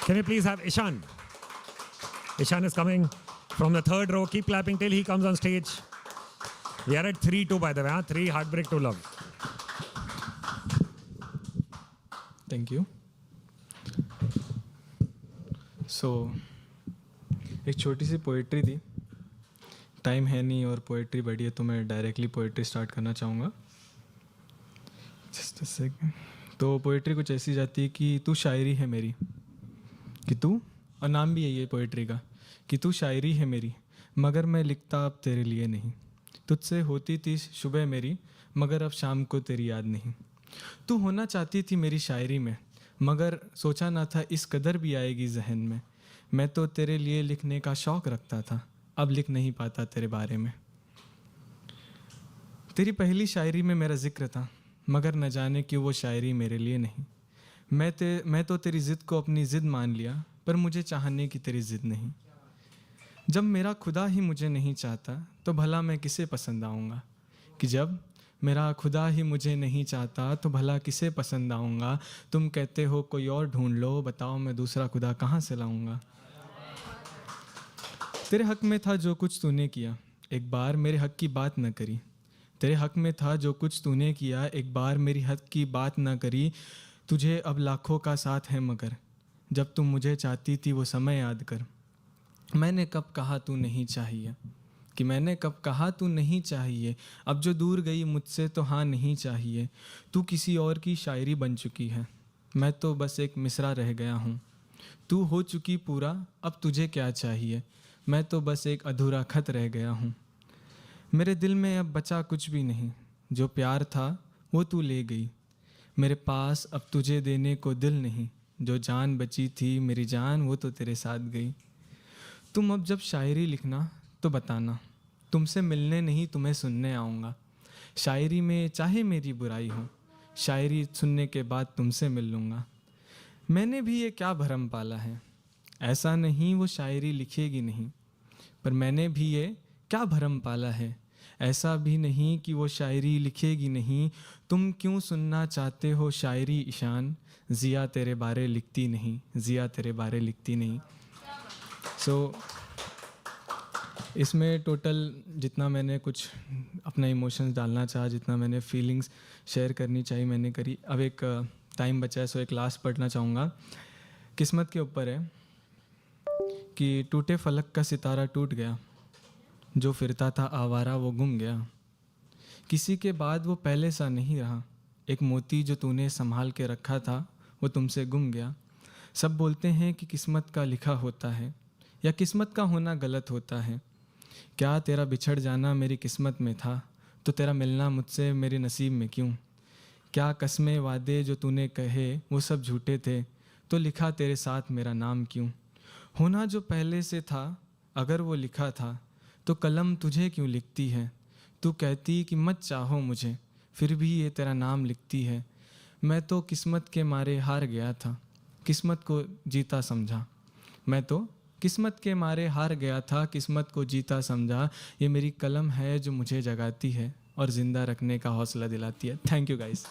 Can we please have Ishan? Ishan is coming from the third row. Keep clapping till he comes on stage. We are at 3-2 by the way. 3 heartbreak to love. Thank you. So एक छोटी सी poetry थी. Time है नहीं और poetry बड़ी है तो मैं डायरेक्टली पोइट्री स्टार्ट करना चाहूँगा. Just a second. तो पोइट्री कुछ ऐसी जाती है कि तू शायरी है मेरी, कि तू, और नाम भी यही है पोइट्री का, कि तू शायरी है मेरी मगर मैं लिखता अब तेरे लिए नहीं. तुझसे होती थी सुबह मेरी मगर अब शाम को तेरी याद नहीं. तू होना चाहती थी मेरी शायरी में मगर सोचा ना था इस कदर भी आएगी जहन में. मैं तो तेरे लिए लिखने का शौक़ रखता था, अब लिख नहीं पाता तेरे बारे में. तेरी पहली शायरी में मेरा जिक्र था मगर न जाने क्यों वो शायरी मेरे लिए नहीं. मैं तो तेरी ज़िद को अपनी ज़िद मान लिया पर मुझे चाहने की तेरी ज़िद नहीं. जब मेरा खुदा ही मुझे नहीं चाहता तो भला मैं किसे पसंद आऊँगा. कि जब मेरा खुदा ही मुझे नहीं चाहता तो भला किसे पसंद आऊँगा. तुम कहते हो कोई और ढूंढ लो, बताओ मैं दूसरा खुदा कहाँ से लाऊँगा. तेरे हक़ में था जो कुछ तूने किया, एक बार मेरे हक़ की बात न करी. तेरे हक़ में था जो कुछ तूने किया, एक बार मेरी हक़ की बात न करी. तुझे अब लाखों का साथ है मगर जब तुम मुझे चाहती थी वो समय याद कर. मैंने कब कहा तू नहीं चाहिए, कि मैंने कब कहा तू नहीं चाहिए. अब जो दूर गई मुझसे तो हाँ नहीं चाहिए. तू किसी और की शायरी बन चुकी है, मैं तो बस एक मिसरा रह गया हूँ. तू हो चुकी पूरा, अब तुझे क्या चाहिए. मैं तो बस एक अधूरा खत रह गया हूँ. मेरे दिल में अब बचा कुछ भी नहीं, जो प्यार था वो तू ले गई. मेरे पास अब तुझे देने को दिल नहीं, जो जान बची थी मेरी जान वो तो तेरे साथ गई. तुम अब जब शायरी लिखना तो बताना, तुमसे मिलने नहीं तुम्हें सुनने आऊँगा. शायरी में चाहे मेरी बुराई हो, शायरी सुनने के बाद तुमसे मिल लूँगा. मैंने भी ये क्या भरम पाला है, ऐसा नहीं वो शायरी लिखेगी नहीं. पर मैंने भी ये क्या भरम पाला है, ऐसा भी नहीं कि वो शायरी लिखेगी नहीं. तुम क्यों सुनना चाहते हो शायरी ईशान, ज़िया तेरे बारे लिखती नहीं, ज़िया तेरे बारे लिखती नहीं. सो इसमें टोटल जितना मैंने कुछ अपना इमोशंस डालना चाहा, जितना मैंने फीलिंग्स शेयर करनी चाहिए मैंने करी. अब एक टाइम बचा है सो एक लास्ट पढ़ना चाहूँगा. किस्मत के ऊपर है कि टूटे फलक का सितारा टूट गया, जो फिरता था आवारा वो गुम गया. किसी के बाद वो पहले सा नहीं रहा, एक मोती जो तूने संभाल के रखा था वो तुमसे गुम गया. सब बोलते हैं कि किस्मत का लिखा होता है या किस्मत का होना गलत होता है. क्या तेरा बिछड़ जाना मेरी किस्मत में था, तो तेरा मिलना मुझसे मेरे नसीब में क्यों. क्या कस्में वादे जो तूने कहे वो सब झूठे थे, तो लिखा तेरे साथ मेरा नाम क्यों. होना जो पहले से था अगर वो लिखा था, तो कलम तुझे क्यों लिखती है. तू कहती कि मत चाहो मुझे, फिर भी ये तेरा नाम लिखती है. मैं तो किस्मत के मारे हार गया था, किस्मत को जीता समझा. मैं तो किस्मत के मारे हार गया था, किस्मत को जीता समझा. ये मेरी कलम है जो मुझे जगाती है और ज़िंदा रखने का हौसला दिलाती है. Thank you guys.